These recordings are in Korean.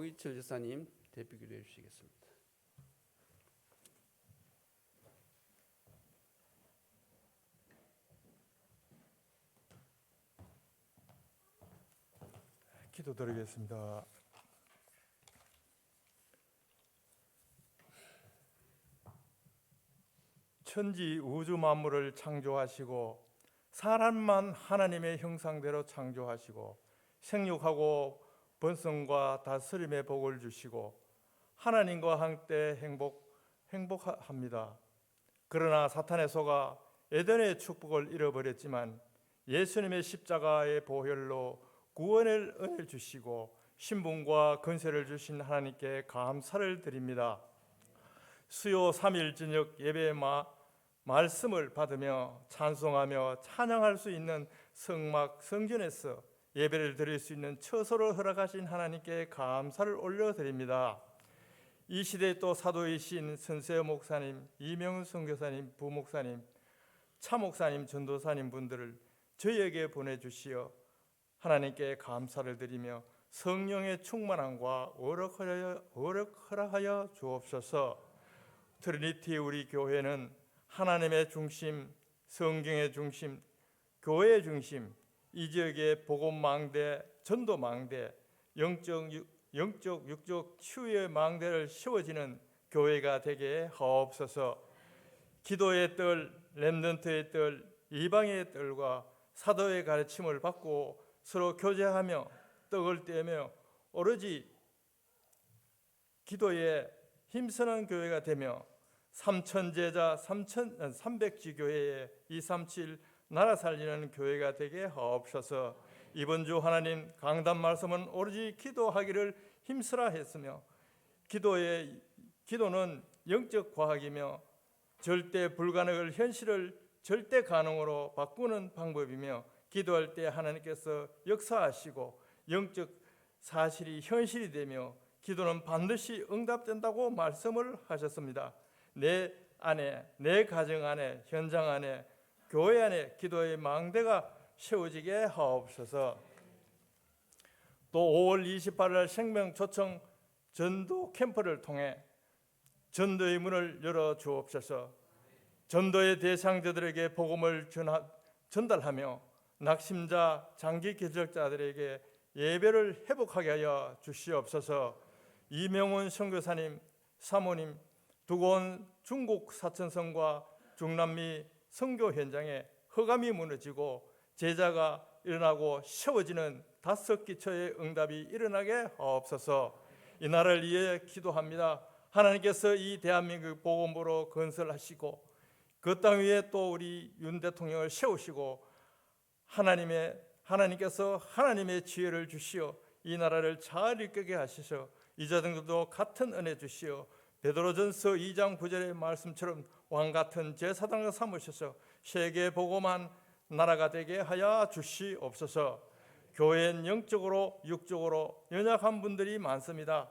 오이철 여사님 대표기도해 주시겠습니다. 기도드리겠습니다. 천지 우주 만물을 창조하시고 사람만 하나님의 형상대로 창조하시고 생육하고 번성과 다스림의 복을 주시고 하나님과 함께 행복합니다. 그러나 사탄의 소가 에덴의 축복을 잃어버렸지만 예수님의 십자가의 보혈로 구원을 은혜를 주시고 신분과 권세를 주신 하나님께 감사를 드립니다. 수요 3일 저녁 예배의 말씀을 받으며 찬송하며 찬양할 수 있는 성전에서 예배를 드릴 수 있는 처소를 허락하신 하나님께 감사를 올려드립니다. 이 시대에 또 사도이신 선세호 목사님, 이명훈 선교사님, 부목사님, 차목사님, 전도사님 분들을 저희에게 보내주시어 하나님께 감사를 드리며 성령의 충만함과 허락하여 주옵소서. 트리니티 우리 교회는 하나님의 중심, 성경의 중심, 교회의 중심, 이 지역의 복음망대, 전도망대, 영적, 육적 치유의 망대를 세워지는 교회가 되게 하옵소서. 기도의 뜰, 렘넌트의 뜰, 이방의 뜰과 사도의 가르침을 받고 서로 교제하며 떡을 떼며 오로지 기도에 힘쓰는 교회가 되며 삼천제자 300지교회의 237 나라 살리는 교회가 되게 하옵소서. 이번 주 하나님 강단 말씀은 오로지 기도하기를 힘쓰라 했으며 기도는 영적 과학이며 절대 불가능을 현실을 절대 가능으로 바꾸는 방법이며 기도할 때 하나님께서 역사하시고 영적 사실이 현실이 되며 기도는 반드시 응답된다고 말씀을 하셨습니다. 내 안에, 내 가정 안에, 현장 안에, 교회 안에 기도의 망대가 세워지게 하옵소서. 또 5월 28일 생명초청 전도 캠프를 통해 전도의 문을 열어 주옵소서. 전도의 대상자들에게 복음을 전달하며 낙심자, 장기 기절자들에게 예배를 회복하게 하여 주시옵소서. 이명훈 선교사님, 사모님, 두고 중국 사천성과 중남미 선교 현장에 흑암이 무너지고 제자가 일어나고 세워지는 5기초의 응답이 일어나게 하옵소서. 이 나라를 위해 기도합니다. 하나님께서 이 대한민국 복음으로 건설하시고 그 땅 위에 또 우리 윤 대통령을 세우시고 하나님께서 하나님의 지혜를 주시어 이 나라를 잘 이끌게 하시서 이자들도 같은 은혜 주시어 베드로전서 2장 9절의 말씀처럼 왕같은 제사장을 삼으셔서 세계 복음한 나라가 되게 하여 주시옵소서. 교회는 영적으로 육적으로 연약한 분들이 많습니다.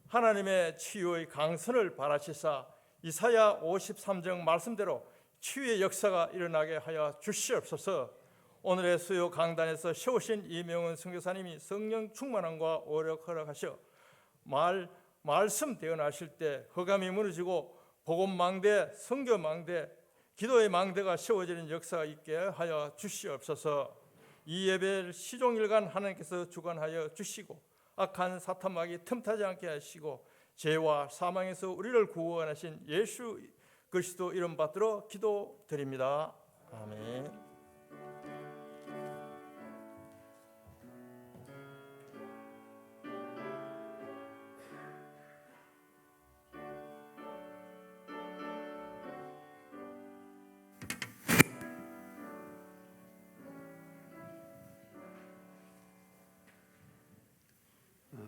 하나님의 치유의 강선을 바라시사 이사야 53장 말씀대로 치유의 역사가 일어나게 하여 주시옵소서. 오늘의 수요 강단에서 세우신 이명훈 선교사님이 성령 충만함과 오력 허락하셔 말씀 대언하실 때 흑암이 무너지고 복음망대, 선교망대, 기도의 망대가 세워지는 역사가 있게 하여 주시옵소서. 이 예배를 시종일관 하나님께서 주관하여 주시고 악한 사탄마귀 틈타지 않게 하시고 죄와 사망에서 우리를 구원하신 예수 그리스도 이름 받들어 기도드립니다. 아멘.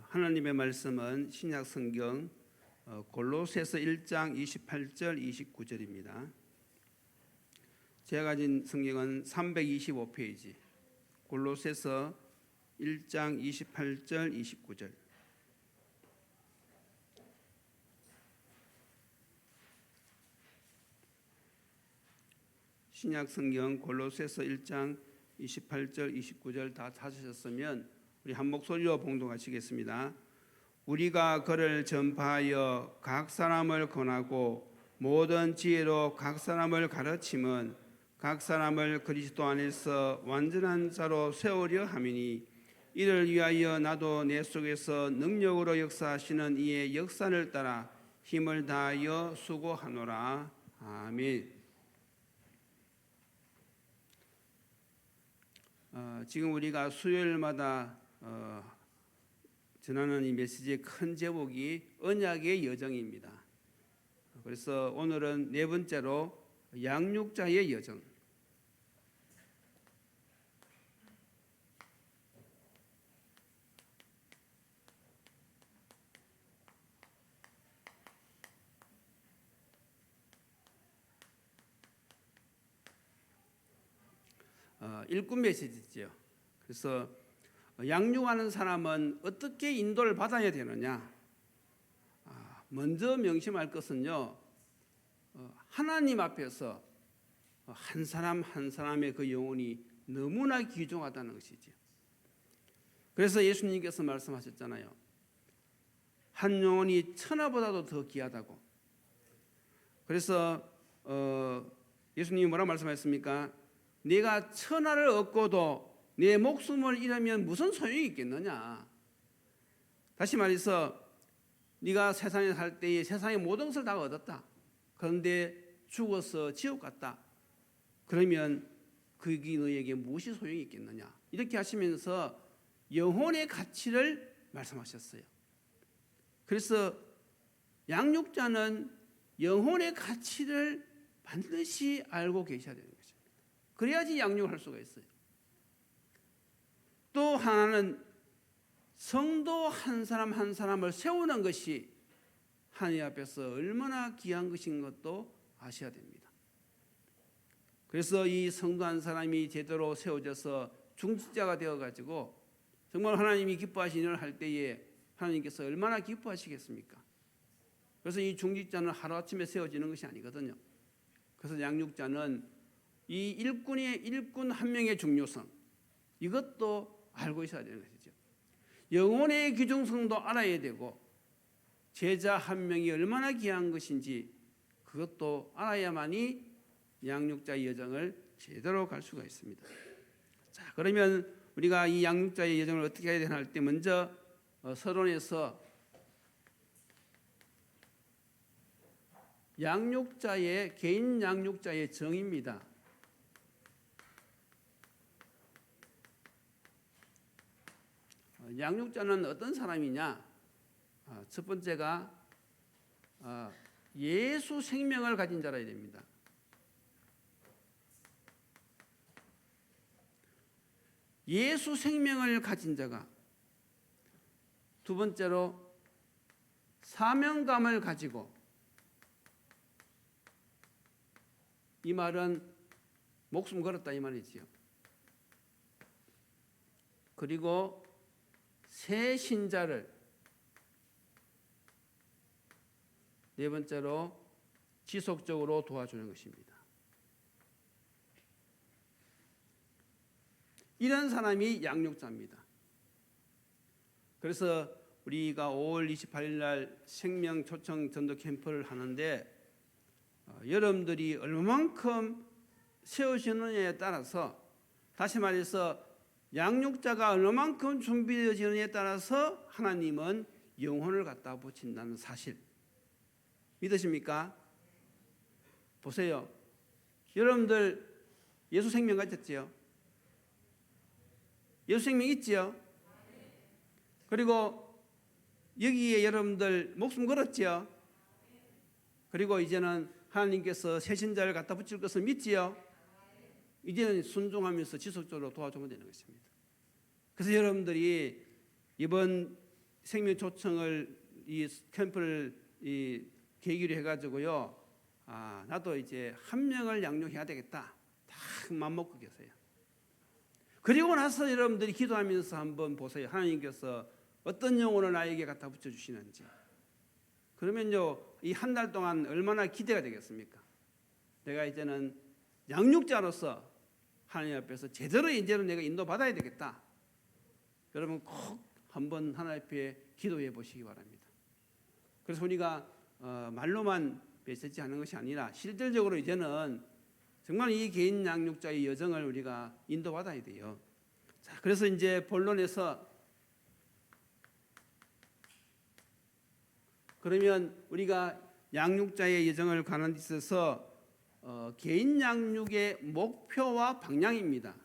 하나님의 말씀은 신약 성경 골로새서 1장 28절 29절입니다. 제가 가진 성경은 325페이지 골로새서 1장 28절 29절. 신약 성경 골로새서 1장 28절 29절 다 찾으셨으면 우리 한 목소리로 봉독하시겠습니다. 우리가 그를 전파하여 각 사람을 권하고 모든 지혜로 각 사람을 가르침은 각 사람을 그리스도 안에서 완전한 자로 세우려 함이니 이를 위하여 나도 내 속에서 능력으로 역사하시는 이의 역사를 따라 힘을 다하여 수고하노라. 아멘. 지금 우리가 수요일마다 전하는 이 메시지의 큰 제목이 언약의 여정입니다. 그래서 오늘은 네 번째로 양육자의 여정. 일꾼 메시지죠. 그래서 양육하는 사람은 어떻게 인도를 받아야 되느냐? 먼저 명심할 것은요, 하나님 앞에서 한 사람 한 사람의 그 영혼이 너무나 귀중하다는 것이죠. 그래서 예수님께서 말씀하셨잖아요. 한 영혼이 천하보다도 더 귀하다고. 그래서 예수님이 뭐라고 말씀하셨습니까? 네가 천하를 얻고도 내 목숨을 잃으면 무슨 소용이 있겠느냐. 다시 말해서 네가 세상에 살 때에 세상의 모든 것을 다 얻었다. 그런데 죽어서 지옥 갔다. 그러면 그게 너에게 무엇이 소용이 있겠느냐. 이렇게 하시면서 영혼의 가치를 말씀하셨어요. 그래서 양육자는 영혼의 가치를 반드시 알고 계셔야 되는 것입니다. 그래야지 양육을 할 수가 있어요. 또 하나는 성도 한 사람 한 사람을 세우는 것이 하나님 앞에서 얼마나 귀한 것인 것도 아셔야 됩니다. 그래서 이 성도 한 사람이 제대로 세워져서 중직자가 되어가지고 정말 하나님이 기뻐하시는 일을 할 때에 하나님께서 얼마나 기뻐하시겠습니까? 그래서 이 중직자는 하루아침에 세워지는 것이 아니거든요. 그래서 양육자는 이 일꾼 한 명의 중요성, 이것도 알고 있어야 되는 것이죠. 영혼의 귀중성도 알아야 되고 제자 한 명이 얼마나 귀한 것인지 그것도 알아야만이 양육자의 여정을 제대로 갈 수가 있습니다. 자, 그러면 우리가 이 양육자의 여정을 어떻게 해야 되나 할 때 먼저 서론에서 양육자의 개인 양육자의 정의입니다. 양육자는 어떤 사람이냐? 첫 번째가 예수 생명을 가진 자라야 됩니다. 예수 생명을 가진 자가. 두 번째로 사명감을 가지고. 이 말은 목숨 걸었다 이 말이지요. 그리고 새 신자를, 네 번째로 지속적으로 도와주는 것입니다. 이런 사람이 양육자입니다. 그래서 우리가 5월 28일 날 생명 초청 전도 캠프를 하는데 여러분들이 얼마만큼 세우시느냐에 따라서, 다시 말해서 양육자가 얼마만큼 준비되어지느냐에 따라서 하나님은 영혼을 갖다 붙인다는 사실 믿으십니까? 보세요. 여러분들 예수 생명 가졌지요? 예수 생명 있지요? 그리고 여기에 여러분들 목숨 걸었지요? 그리고 이제는 하나님께서 새 신자를 갖다 붙일 것을 믿지요? 이제는 순종하면서 지속적으로 도와주면 되는 것입니다. 그래서 여러분들이 이번 생명 초청을 이 캠프를 계기로 해가지고요, 나도 이제 한 명을 양육해야 되겠다, 딱 맘먹고 계세요. 그리고 나서 여러분들이 기도하면서 한번 보세요. 하나님께서 어떤 영혼을 나에게 갖다 붙여주시는지. 그러면요, 이 한 달 동안 얼마나 기대가 되겠습니까? 내가 이제는 양육자로서 하나님 앞에서 제대로 이제는 내가 인도받아야 되겠다. 여러분 꼭 한번 하나님 앞에 기도해 보시기 바랍니다. 그래서 우리가 말로만 메시지 하는 것이 아니라 실질적으로 이제는 정말 이 개인 양육자의 여정을 우리가 인도받아야 돼요. 자, 그래서 이제 본론에서 그러면 우리가 양육자의 여정을 가는 데 있어서 개인 양육의 목표와 방향입니다.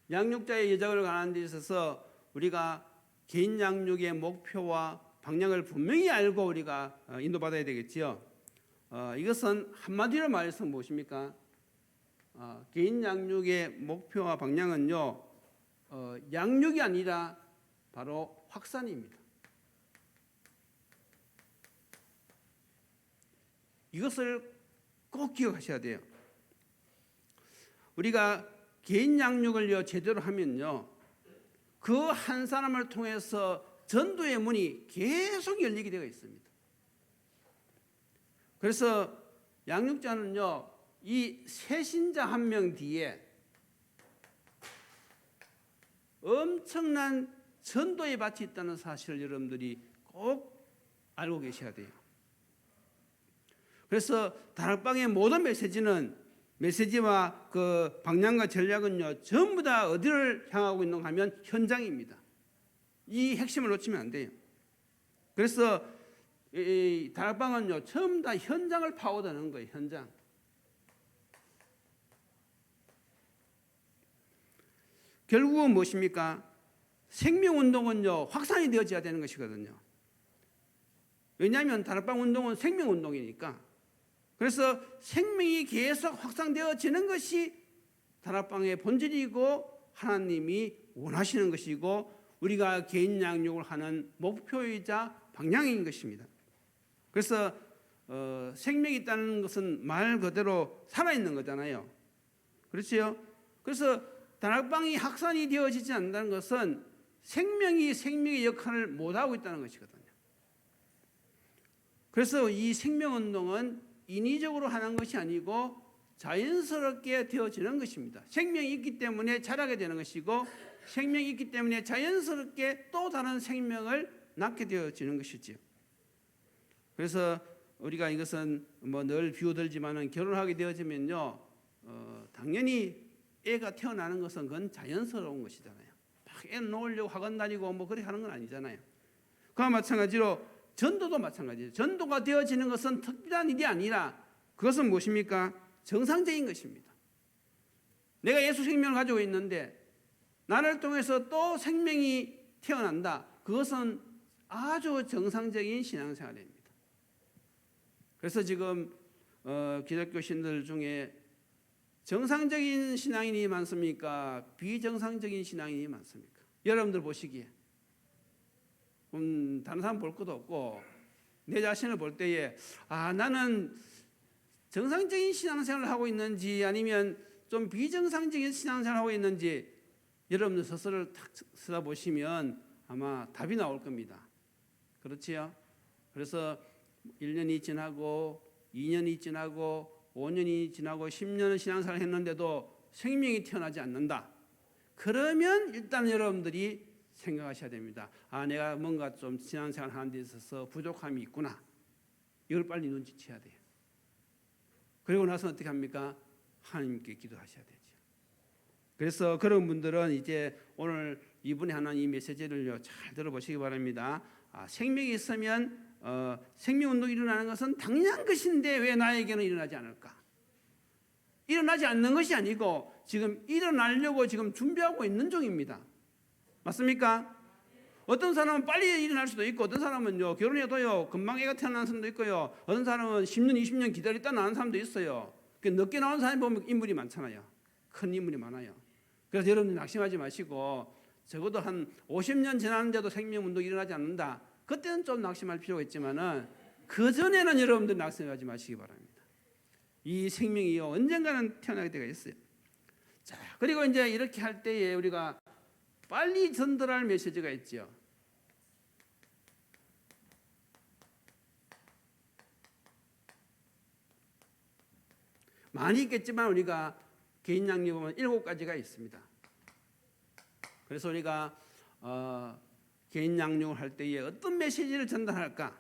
양육자의 여정을 가는 데 있어서 우리가 개인 양육의 목표와 방향을 분명히 알고 우리가 인도받아야 되겠지요. 이것은 한마디로 말해서 무엇입니까? 개인 양육의 목표와 방향은요, 양육이 아니라 바로 확산입니다. 이것을 꼭 기억하셔야 돼요. 우리가 개인 양육을 제대로 하면요, 그 한 사람을 통해서 전도의 문이 계속 열리게 되어 있습니다. 그래서 양육자는요, 이 새신자 한 명 뒤에 엄청난 전도의 밭이 있다는 사실을 여러분들이 꼭 알고 계셔야 돼요. 그래서 다락방의 모든 메시지와 그 방향과 전략은요, 전부 다 어디를 향하고 있는가 하면 현장입니다. 이 핵심을 놓치면 안 돼요. 그래서 이 다락방은요, 전부 다 현장을 파고드는 거예요. 현장. 결국은 무엇입니까? 생명운동은요, 확산이 되어져야 되는 것이거든요. 왜냐하면 다락방 운동은 생명운동이니까. 그래서 생명이 계속 확산되어지는 것이 다락방의 본질이고 하나님이 원하시는 것이고 우리가 개인 양육을 하는 목표이자 방향인 것입니다. 그래서 생명이 있다는 것은 말 그대로 살아있는 거잖아요. 그렇지요? 그래서 다락방이 확산이 되어지지 않는다는 것은 생명이 생명의 역할을 못하고 있다는 것이거든요. 그래서 이 생명운동은 인위적으로 하는 것이 아니고 자연스럽게 되어지는 것입니다. 생명이 있기 때문에 자라게 되는 것이고 생명이 있기 때문에 자연스럽게 또 다른 생명을 낳게 되어지는 것이지요. 그래서 우리가 이것은 늘 비유들지만은 결혼하게 되어지면요, 당연히 애가 태어나는 것은 그건 자연스러운 것이잖아요. 막 애 놓으려고 학원 다니고 그렇게 하는 건 아니잖아요. 그와 마찬가지로 전도도 마찬가지예요. 전도가 되어지는 것은 특별한 일이 아니라 그것은 무엇입니까? 정상적인 것입니다. 내가 예수 생명을 가지고 있는데 나를 통해서 또 생명이 태어난다. 그것은 아주 정상적인 신앙생활입니다. 그래서 지금 기독교 신들 중에 정상적인 신앙인이 많습니까? 비정상적인 신앙인이 많습니까? 여러분들 보시기에 다른 사람 볼 것도 없고 내 자신을 볼 때에 나는 정상적인 신앙생활을 하고 있는지 아니면 좀 비정상적인 신앙생활을 하고 있는지 여러분들 스스로를 탁 쳐다보시면 아마 답이 나올 겁니다. 그렇지요? 그래서 1년이 지나고 2년이 지나고 5년이 지나고 10년을 신앙생활을 했는데도 생명이 태어나지 않는다. 그러면 일단 여러분들이 생각하셔야 됩니다. 내가 뭔가 좀 신앙생활 하는 데 있어서 부족함이 있구나. 이걸 빨리 눈치채야 돼요. 그리고 나서 어떻게 합니까? 하나님께 기도하셔야 되죠. 그래서 그런 분들은 이제 오늘 이분이 하는 이 메시지를요, 잘 들어보시기 바랍니다. 생명이 있으면 생명운동이 일어나는 것은 당연한 것인데 왜 나에게는 일어나지 않을까? 일어나지 않는 것이 아니고 지금 일어나려고 지금 준비하고 있는 중입니다. 맞습니까? 어떤 사람은 빨리 일어날 수도 있고 어떤 사람은요, 결혼해도요 금방 애가 태어나는 사람도 있고요, 어떤 사람은 10년 20년 기다렸다 나는 사람도 있어요. 늦게 나온 사람이 보면 인물이 많잖아요. 큰 인물이 많아요. 그래서 여러분 낙심하지 마시고 적어도 한 50년 지났는데도 생명운동이 일어나지 않는다. 그때는 좀 낙심할 필요가 있지만은 그 전에는 여러분들 낙심하지 마시기 바랍니다. 이 생명이요 언젠가는 태어나게 되어 있어요. 자, 그리고 이제 이렇게 할 때에 우리가 빨리 전달할 메시지가 있죠. 많이 있겠지만 우리가 개인 양육 보면 7가지가 있습니다. 그래서 우리가 개인 양육을 할 때에 어떤 메시지를 전달할까?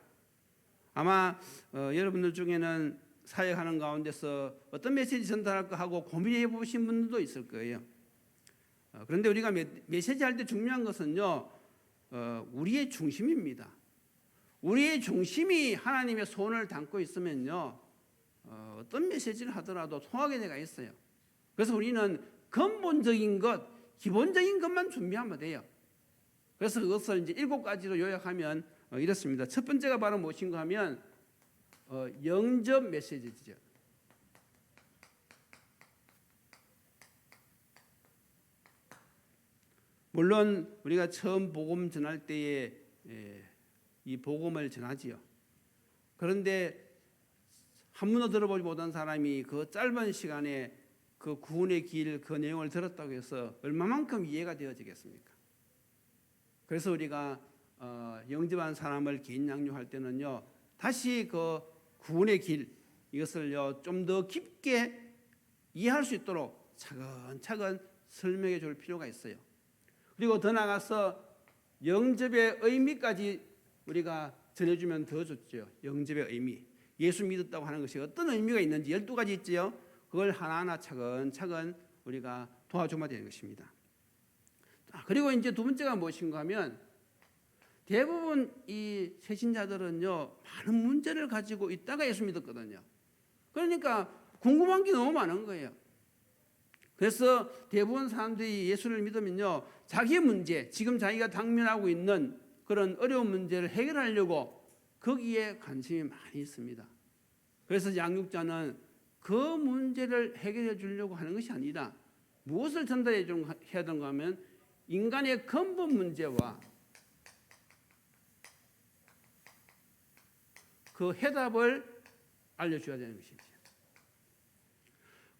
아마 여러분들 중에는 사역하는 가운데서 어떤 메시지 전달할까 하고 고민해 보신 분들도 있을 거예요. 그런데 우리가 메시지 할 때 중요한 것은요, 우리의 중심입니다. 우리의 중심이 하나님의 손을 담고 있으면요, 어떤 메시지를 하더라도 통하게 되가 있어요. 그래서 우리는 근본적인 것, 기본적인 것만 준비하면 돼요. 그래서 그것을 이제 7가지로 요약하면 이렇습니다. 첫 번째가 바로 무엇인가 하면 영접 메시지죠. 물론 우리가 처음 복음 전할 때에 이 복음을 전하지요. 그런데 한 번도 들어보지 못한 사람이 그 짧은 시간에 그 구원의 길 그 내용을 들었다고 해서 얼마만큼 이해가 되어지겠습니까? 그래서 우리가 영접한 사람을 개인 양육할 때는요, 다시 그 구원의 길 이것을요 좀 더 깊게 이해할 수 있도록 차근차근 설명해 줄 필요가 있어요. 그리고 더 나아가서 영접의 의미까지 우리가 전해주면 더 좋죠. 영접의 의미, 예수 믿었다고 하는 것이 어떤 의미가 있는지 12가지 있지요. 그걸 하나하나 차근차근 우리가 도와주면 되는 것입니다. 그리고 이제 두 번째가 무엇인가 하면 대부분 이 새신자들은요 많은 문제를 가지고 있다가 예수 믿었거든요. 그러니까 궁금한 게 너무 많은 거예요. 그래서 대부분 사람들이 예수를 믿으면요 자기의 문제, 지금 자기가 당면하고 있는 그런 어려운 문제를 해결하려고 거기에 관심이 많이 있습니다. 그래서 양육자는 그 문제를 해결해 주려고 하는 것이 아니라 무엇을 전달해 해야 되는가 하면 인간의 근본 문제와 그 해답을 알려줘야 되는 것이죠.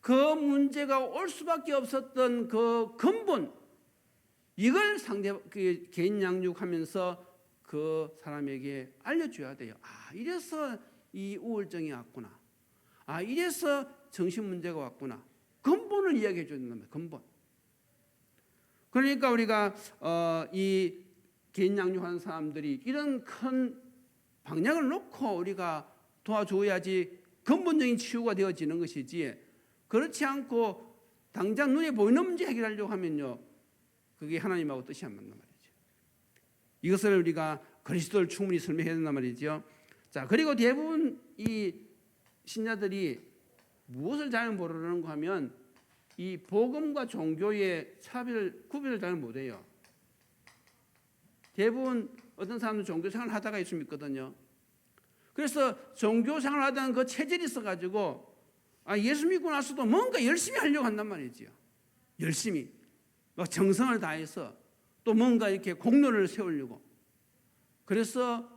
그 문제가 올 수밖에 없었던 그 근본, 이걸 개인 양육하면서 그 사람에게 알려줘야 돼요. 이래서 이 우울증이 왔구나. 이래서 정신 문제가 왔구나. 근본을 이야기해 줘야 된단 말이에요. 근본. 그러니까 우리가 이 개인 양육하는 사람들이 이런 큰 방향을 놓고 우리가 도와줘야지 근본적인 치유가 되어지는 것이지, 그렇지 않고 당장 눈에 보이는 문제 해결하려고 하면요 그게 하나님하고 뜻이 안 맞는 말이죠. 이것을 우리가 그리스도를 충분히 설명해야 된단 말이죠. 자, 그리고 대부분 이 신자들이 무엇을 잘 모르는가 하면 이 복음과 종교의 구별을 잘 못해요. 대부분 어떤 사람은 종교 생활을 하다가 예수 믿거든요. 그래서 종교 생활을 하다는 그 체질이 있어가지고 예수 믿고 나서도 뭔가 열심히 하려고 한단 말이지요. 열심히 막 정성을 다해서 또 뭔가 이렇게 공로를 세우려고. 그래서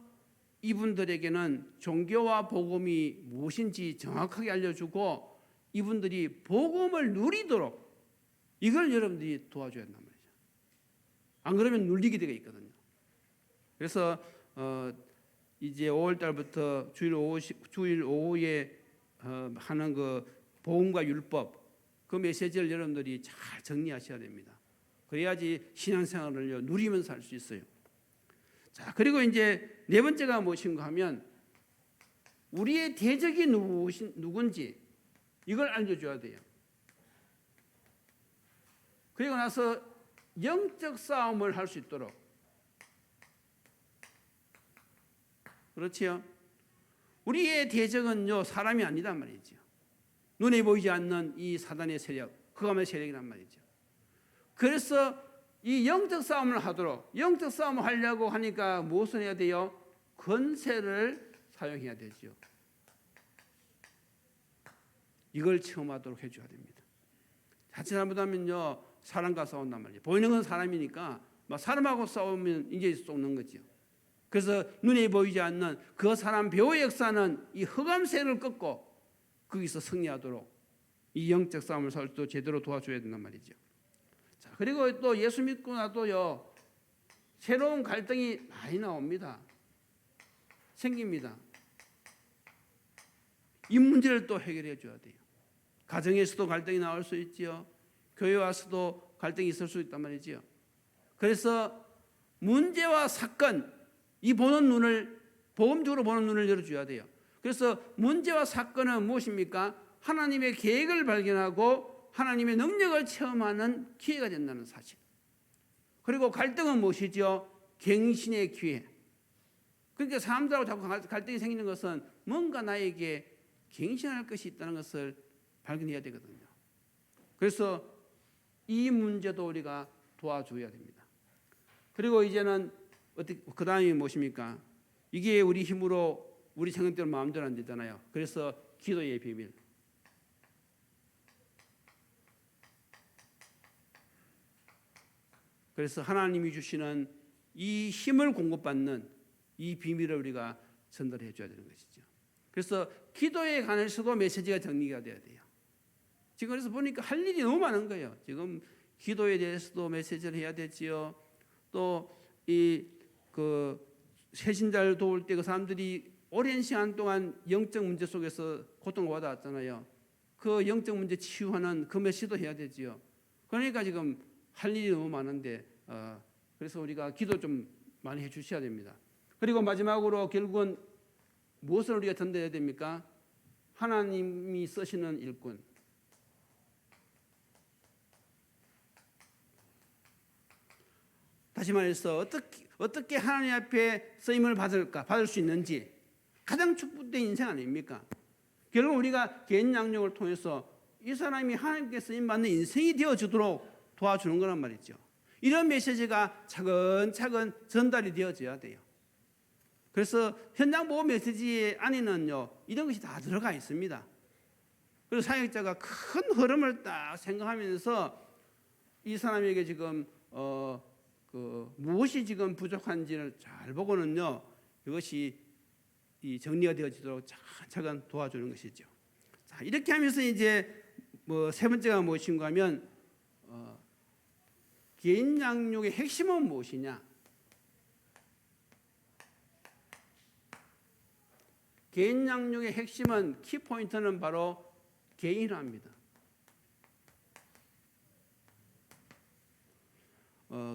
이분들에게는 종교와 복음이 무엇인지 정확하게 알려주고 이분들이 복음을 누리도록 이걸 여러분들이 도와줘야 한단 말이죠. 안 그러면 눌리게 되어 있거든요. 그래서 이제 5월 달부터 주일 오후에 하는 그 복음과 율법 그 메시지를 여러분들이 잘 정리하셔야 됩니다. 그래야지 신앙생활을 누리면서 할 수 있어요. 자, 그리고 이제 네 번째가 무엇인가 하면 우리의 대적이 누군지 이걸 알려줘야 돼요. 그리고 나서 영적 싸움을 할 수 있도록. 그렇지요? 우리의 대적은요 사람이 아니란 말이죠. 눈에 보이지 않는 이 사단의 세력, 흑암의 세력이란 말이죠. 그래서 이 영적 싸움을 하도록, 영적 싸움을 하려고 하니까 무엇을 해야 돼요? 권세를 사용해야 되죠. 이걸 체험하도록 해줘야 됩니다. 자칫 잘못하면요 사람과 싸운단 말이에요. 보이는 건 사람이니까 막 사람하고 싸우면 이제 쏘는 거죠. 그래서 눈에 보이지 않는 그 사람 배후의 역사는 이 흑암 세력을 꺾고 거기서 승리하도록 이 영적 싸움을 살 때 제대로 도와줘야 된단 말이죠. 자, 그리고 또 예수 믿고 나도요 새로운 갈등이 많이 나옵니다. 생깁니다. 이 문제를 또 해결해 줘야 돼요. 가정에서도 갈등이 나올 수 있지요. 교회 와서도 갈등이 있을 수 있단 말이지요. 그래서 문제와 사건, 이 보는 눈을, 복음적으로 보는 눈을 열어줘야 돼요. 그래서 문제와 사건은 무엇입니까? 하나님의 계획을 발견하고 하나님의 능력을 체험하는 기회가 된다는 사실. 그리고 갈등은 무엇이죠? 갱신의 기회. 그러니까 사람들하고 자꾸 갈등이 생기는 것은 뭔가 나에게 갱신할 것이 있다는 것을 발견해야 되거든요. 그래서 이 문제도 우리가 도와줘야 됩니다. 그리고 이제는 그 다음이 무엇입니까? 이게 우리 힘으로 우리 생각대로 마음대로 안 되잖아요. 그래서 기도의 비밀. 그래서 하나님이 주시는 이 힘을 공급받는 이 비밀을 우리가 전달해 줘야 되는 것이죠. 그래서 기도에 관해서도 메시지가 정리가 돼야 돼요. 지금 그래서 보니까 할 일이 너무 많은 거예요. 지금 기도에 대해서도 메시지를 해야 되지요. 또 이 그 새신자를 도울 때 그 사람들이 오랜 시간 동안 영적 문제 속에서 고통을 받아왔잖아요. 그 영적 문제 치유하는 그 메시지도 해야 되지요. 그러니까 지금 할 일이 너무 많은데 그래서 우리가 기도 좀 많이 해주셔야 됩니다. 그리고 마지막으로 결국은 무엇을 우리가 전달해야 됩니까? 하나님이 쓰시는 일꾼. 다시 말해서 어떻게 하나님 앞에 쓰임을 받을 수 있는지 가장 축복된 인생 아닙니까? 결국 우리가 개인 양육을 통해서 이 사람이 하나님께 쓰임 받는 인생이 되어주도록 도와주는 거란 말이죠. 이런 메시지가 차근차근 전달이 되어져야 돼요. 그래서 현장 보호 메시지 안에는요 이런 것이 다 들어가 있습니다. 그래서 사역자가 큰 흐름을 딱 생각하면서 이 사람에게 지금 무엇이 지금 부족한지를 잘 보고는요 이것이 정리가 되어지도록 차근차근 도와주는 것이죠. 자, 이렇게 하면서 이제 세 번째가 무엇인가 하면 개인 양육의 핵심은 무엇이냐? 개인 양육의 핵심은 키포인트는 바로 개인화입니다.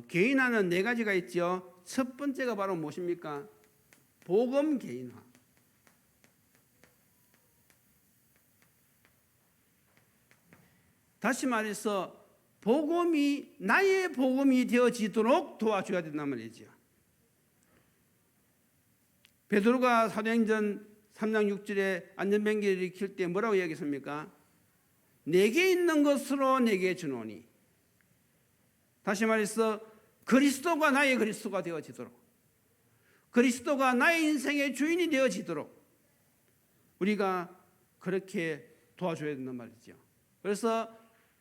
개인화는 네 가지가 있죠. 첫 번째가 바로 무엇입니까? 복음 개인화. 다시 말해서 복음이 나의 복음이 되어지도록 도와줘야 된단 말이죠. 베드로가 사도행전 3장 6절에 안전병기를 일으킬 때 뭐라고 이야기했습니까? 내게 있는 것으로 내게 주노니. 다시 말해서 그리스도가 나의 그리스도가 되어지도록, 그리스도가 나의 인생의 주인이 되어지도록 우리가 그렇게 도와줘야 된단 말이죠. 그래서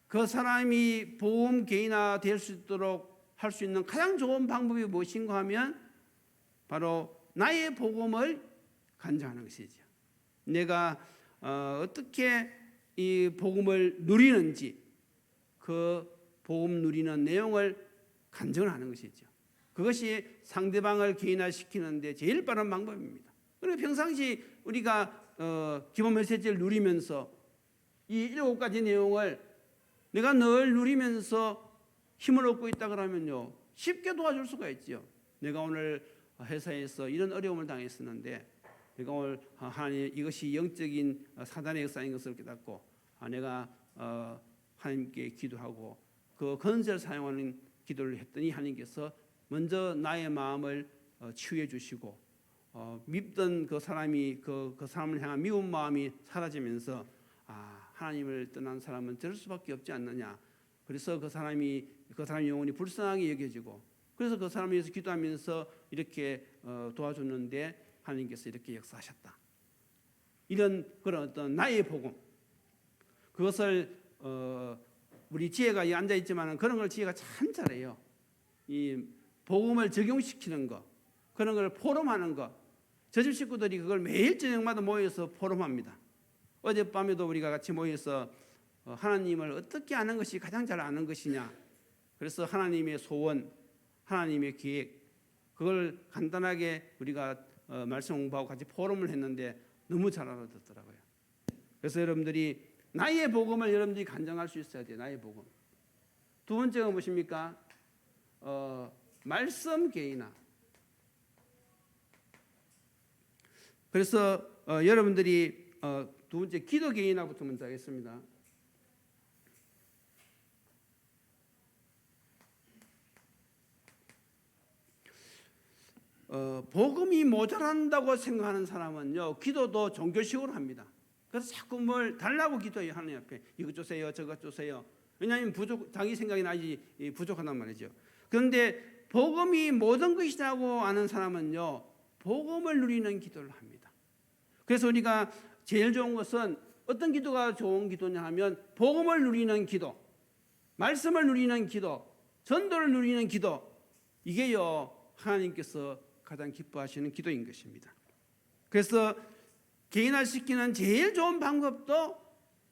그 사람이 복음 개인화 될 수 있도록 할 수 있는 가장 좋은 방법이 무엇인가 하면 바로 나의 복음을 간증하는 것이죠. 내가 어떻게 이 복음을 누리는지 그 복음 누리는 내용을 간증을 하는 것이죠. 그것이 상대방을 개인화시키는 데 제일 빠른 방법입니다. 그리고 평상시 우리가 기본 메시지를 누리면서 이 7가지 내용을 내가 늘 누리면서 힘을 얻고 있다 그러면요 쉽게 도와줄 수가 있죠. 내가 오늘 회사에서 이런 어려움을 당했었는데 내가 오늘 하나님 이것이 영적인 사단의 역사인 것을 깨닫고 내가 하나님께 기도하고 그 건설을 사용하는 기도를 했더니 하나님께서 먼저 나의 마음을 치유해 주시고 밉던 그 사람이 그 사람을 향한 미운 마음이 사라지면서 하나님을 떠난 사람은 저럴 수밖에 없지 않느냐. 그래서 그 사람 영혼이 불쌍하게 여겨지고 그래서 그 사람을 위해서 기도하면서 이렇게 도와줬는데 하나님께서 이렇게 역사하셨다. 이런 그런 어떤 나의 복음 그것을 우리 지혜가 앉아 있지만은 그런 걸 지혜가 참 잘해요. 이 복음을 적용시키는 거 그런 걸 포럼하는 거. 저 집 식구들이 그걸 매일 저녁마다 모여서 포럼합니다. 어젯밤에도 우리가 같이 모여서 하나님을 어떻게 아는 것이 가장 잘 아는 것이냐. 그래서 하나님의 소원, 하나님의 계획 그걸 간단하게 우리가 말씀 공부하고 같이 포럼을 했는데 너무 잘 알아듣더라고요. 그래서 여러분들이 나의 복음을 여러분들이 간증할 수 있어야 돼요. 나의 복음. 두 번째가 무엇입니까? 말씀 개인화. 그래서 여러분들이 두 번째 기도 개인화부터 먼저 하겠습니다. 복음이 모자란다고 생각하는 사람은요, 기도도 종교식으로 합니다. 그래서 자꾸 뭘 달라고 기도해요. 하나님 앞에 이것 주세요, 저것 주세요. 왜냐하면 자기 생각이 나지 부족하단 말이죠. 그런데 복음이 모든 것이라고 아는 사람은요, 복음을 누리는 기도를 합니다. 그래서 우리가 제일 좋은 것은 어떤 기도가 좋은 기도냐 하면 복음을 누리는 기도, 말씀을 누리는 기도, 전도를 누리는 기도, 이게요 하나님께서 가장 기뻐하시는 기도인 것입니다. 그래서 개인화시키는 제일 좋은 방법도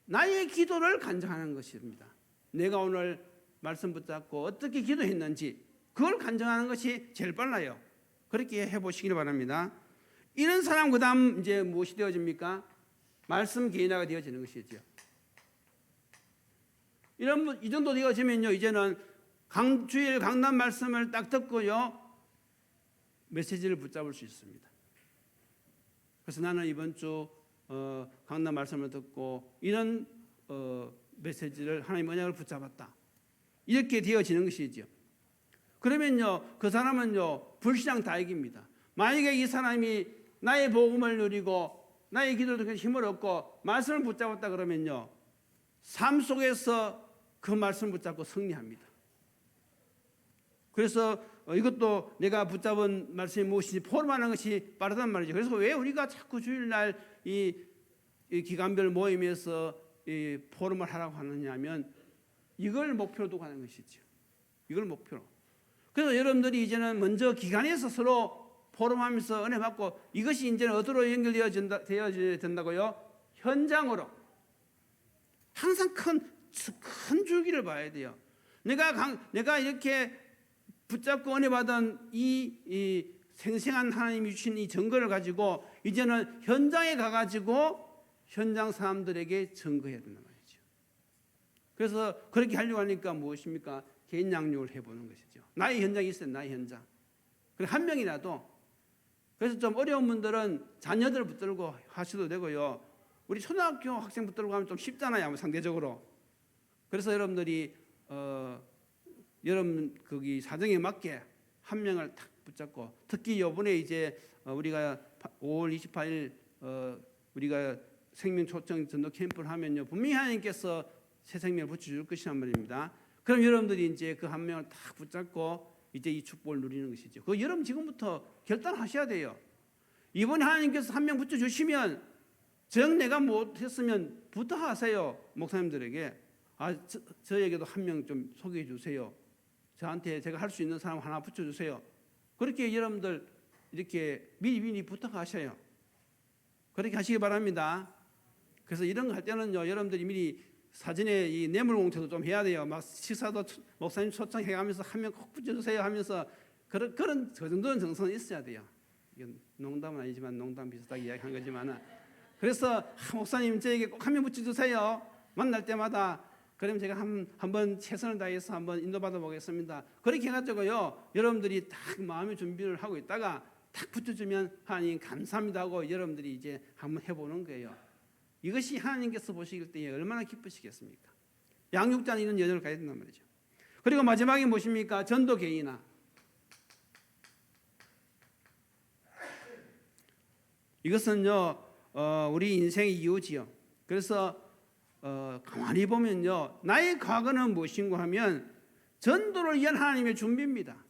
나의 기도를 간증하는 것입니다. 내가 오늘 말씀 붙잡고 어떻게 기도했는지 그걸 간증하는 것이 제일 빨라요. 그렇게 해보시길 바랍니다. 이런 사람 그다음 이제 무엇이 되어집니까? 말씀 개인화가 되어지는 것이죠. 이 정도 되어지면요, 이제는 주일 강단 말씀을 딱 듣고요, 메시지를 붙잡을 수 있습니다. 그래서 나는 이번 주 강단 말씀을 듣고 이런 메시지를 하나님 언약을 붙잡았다. 이렇게 되어지는 것이죠. 그러면요, 그 사람은요 불신앙 다익입니다. 만약에 이 사람이 나의 복음을 누리고 나의 기도를 듣고 힘을 얻고 말씀을 붙잡았다 그러면요, 삶 속에서 그 말씀을 붙잡고 승리합니다. 그래서 이것도 내가 붙잡은 말씀이 무엇인지 포럼하는 것이 빠르단 말이죠. 그래서 왜 우리가 자꾸 주일날 이 기간별 모임에서 이 포럼을 하라고 하느냐 하면 이걸 목표로 두고 하는 것이죠. 이걸 목표로. 그래서 여러분들이 이제는 먼저 기간에서 서로 포럼하면서 은혜 받고 이것이 이제는 어디로 연결되어야 된다고요? 현장으로. 항상 큰 줄기를 봐야 돼요. 내가 이렇게 붙잡고 은혜 받은 이 생생한 하나님이 주신 이 증거를 가지고 이제는 현장에 가가지고 현장 사람들에게 증거해야 된단 말이죠. 그래서 그렇게 하려고 하니까 무엇입니까? 개인 양육을 해보는 것이죠. 나의 현장이 있어요. 나의 현장. 그리고 한 명이라도. 그래서 좀 어려운 분들은 자녀들 붙들고 하셔도 되고요. 우리 초등학교 학생 붙들고 하면 좀 쉽잖아요, 상대적으로. 그래서 여러분들이 여러분 거기 사정에 맞게 한 명을 탁 붙잡고, 특히 이번에 이제 우리가 5월 28일 우리가 생명 초청 전도 캠프를 하면요, 분명히 하나님께서 새 생명을 붙여줄 것이란 말입니다. 그럼 여러분들이 이제 그 한 명을 딱 붙잡고 이제 이 축복을 누리는 것이죠. 그 여러분 지금부터 결단하셔야 돼요. 이번에 하나님께서 한 명 붙여주시면 정 내가 못했으면 부탁하세요. 목사님들에게 저에게도 한 명 좀 소개해 주세요. 저한테 제가 할 수 있는 사람 하나 붙여주세요. 그렇게 여러분들 이렇게 미리 부탁하셔요. 그렇게 하시기 바랍니다. 그래서 이런 거 할 때는요, 여러분들이 미리 사전에 이 뇌물 공투도 좀 해야 돼요. 막 식사도 목사님 초청해가면서 한 명 꼭 붙여주세요 하면서 그 정도는 정성은 있어야 돼요. 이건 농담은 아니지만 농담 비슷하게 이야기한 거지만은, 그래서 목사님 저에게 꼭 한 명 붙여주세요. 만날 때마다. 그러면 제가 한번 최선을 다해서 한번 인도받아 보겠습니다. 그렇게 해가지고요, 여러분들이 딱 마음의 준비를 하고 있다가 딱 붙여주면 하나님 감사합니다 하고 여러분들이 이제 한번 해보는 거예요. 이것이 하나님께서 보시길 때 얼마나 기쁘시겠습니까? 양육자는 이런 여정을 가야 된단 말이죠. 그리고 마지막에 무엇입니까? 전도 개인화. 이것은요, 우리 인생의 이유지요. 그래서 가만히 보면요, 나의 과거는 무엇인가 하면 전도를 위한 하나님의 준비입니다.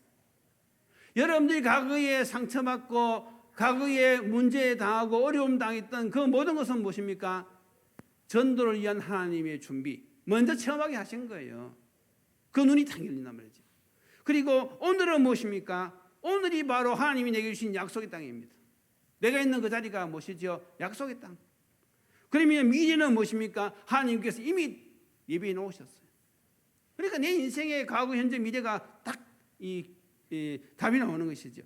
여러분들이 과거에 상처받고 과거에 문제에 당하고 어려움 당했던 그 모든 것은 무엇입니까? 전도를 위한 하나님의 준비. 먼저 체험하게 하신 거예요. 그 눈이 탁 열린단 말이죠. 그리고 오늘은 무엇입니까? 오늘이 바로 하나님이 내게 주신 약속의 땅입니다. 내가 있는 그 자리가 무엇이죠? 약속의 땅. 그러면 미래는 무엇입니까? 하나님께서 이미 예비해 놓으셨어요. 그러니까 내 인생의 과거, 현재, 미래가 딱 답이 나오는 것이죠.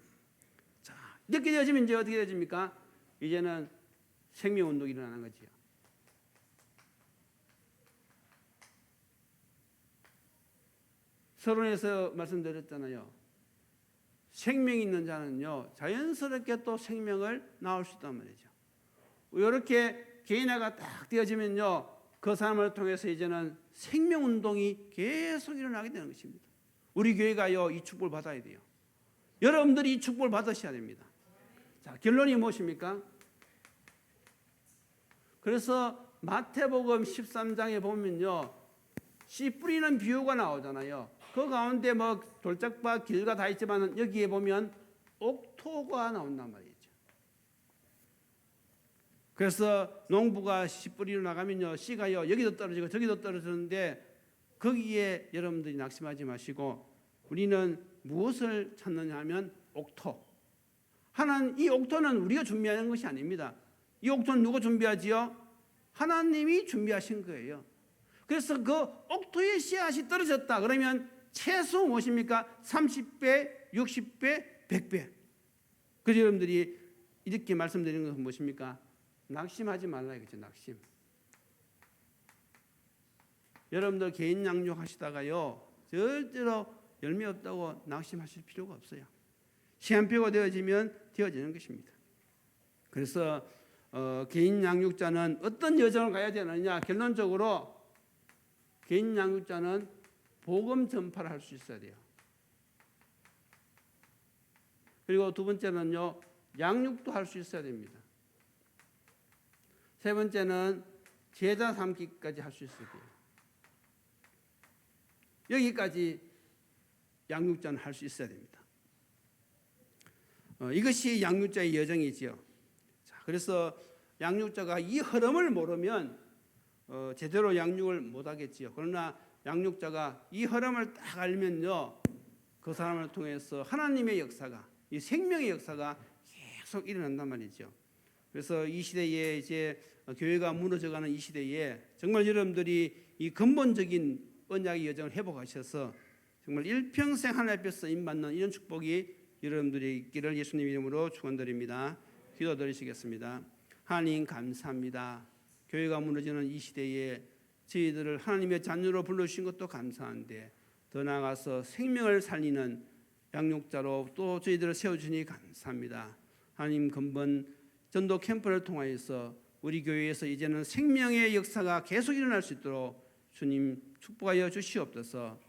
자, 이렇게 되어지면 이제 어떻게 되어집니까? 이제는 생명운동이 일어나는 거지요. 서론에서 말씀드렸잖아요. 생명이 있는 자는요 자연스럽게 또 생명을 낳을 수 있단 말이죠. 이렇게 개인화가 딱 되어지면요 그 사람을 통해서 이제는 생명운동이 계속 일어나게 되는 것입니다. 우리 교회가요 이 축복을 받아야 돼요. 여러분들이 이 축복을 받으셔야 됩니다. 자, 결론이 무엇입니까? 그래서 마태복음 13장에 보면요 씨 뿌리는 비유가 나오잖아요. 그 가운데 뭐 돌짝밭 길가 다 있지만 여기에 보면 옥토가 나온단 말이죠. 그래서 농부가 씨 뿌리러 나가면요 씨가요 여기도 떨어지고 저기도 떨어지는데 거기에 여러분들이 낙심하지 마시고 우리는 무엇을 찾느냐 하면 옥토. 하나님, 이 옥토는 우리가 준비하는 것이 아닙니다. 이 옥토는 누가 준비하지요? 하나님이 준비하신 거예요. 그래서 그 옥토의 씨앗이 떨어졌다 그러면 최소 무엇입니까? 30배, 60배, 100배. 그래서 여러분들이 이렇게 말씀드리는 것은 무엇입니까? 낙심하지 말라 이거죠. 낙심. 여러분들 개인 양육하시다가요 절대로 열매 없다고 낙심하실 필요가 없어요. 시한표가 되어지면 되어지는 것입니다. 그래서 개인 양육자는 어떤 여정을 가야 되느냐? 결론적으로 개인 양육자는 복음 전파를 할 수 있어야 돼요. 그리고 두 번째는요 양육도 할 수 있어야 됩니다. 세 번째는 제자 삼기까지 할 수 있어야 돼요. 여기까지 양육자는 할 수 있어야 됩니다. 이것이 양육자의 여정이지요. 자, 그래서 양육자가 이 흐름을 모르면 제대로 양육을 못하겠지요. 그러나 양육자가 이 흐름을 딱 알면요, 그 사람을 통해서 하나님의 역사가, 이 생명의 역사가 계속 일어난단 말이죠. 그래서 이 시대에 이제 교회가 무너져가는 이 시대에 정말 여러분들이 이 근본적인 언약의 여정을 회복하셔서 정말 일평생 하나님 앞에 쓰임받는 이런 축복이 여러분들이 있기를 예수님 이름으로 축원드립니다. 기도드리시겠습니다. 하나님 감사합니다. 교회가 무너지는 이 시대에 저희들을 하나님의 자녀로 불러주신 것도 감사한데 더 나아가서 생명을 살리는 양육자로 또 저희들을 세워주시니 감사합니다. 하나님 근본 전도 캠프를 통하여서 우리 교회에서 이제는 생명의 역사가 계속 일어날 수 있도록 주님 축복하여 주시옵소서.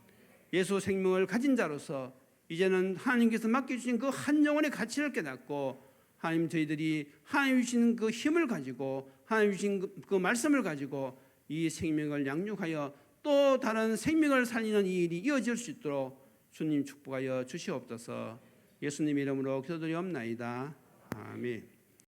예수 생명을 가진 자로서 이제는 하나님께서 맡겨주신 그 한 영혼의 가치를 깨닫고 하나님 저희들이 하나님 주신 그 힘을 가지고 하나님 주신 그 말씀을 가지고 이 생명을 양육하여 또 다른 생명을 살리는 이 일이 이어질 수 있도록 주님 축복하여 주시옵소서. 예수님 이름으로 기도드리옵나이다. 아멘.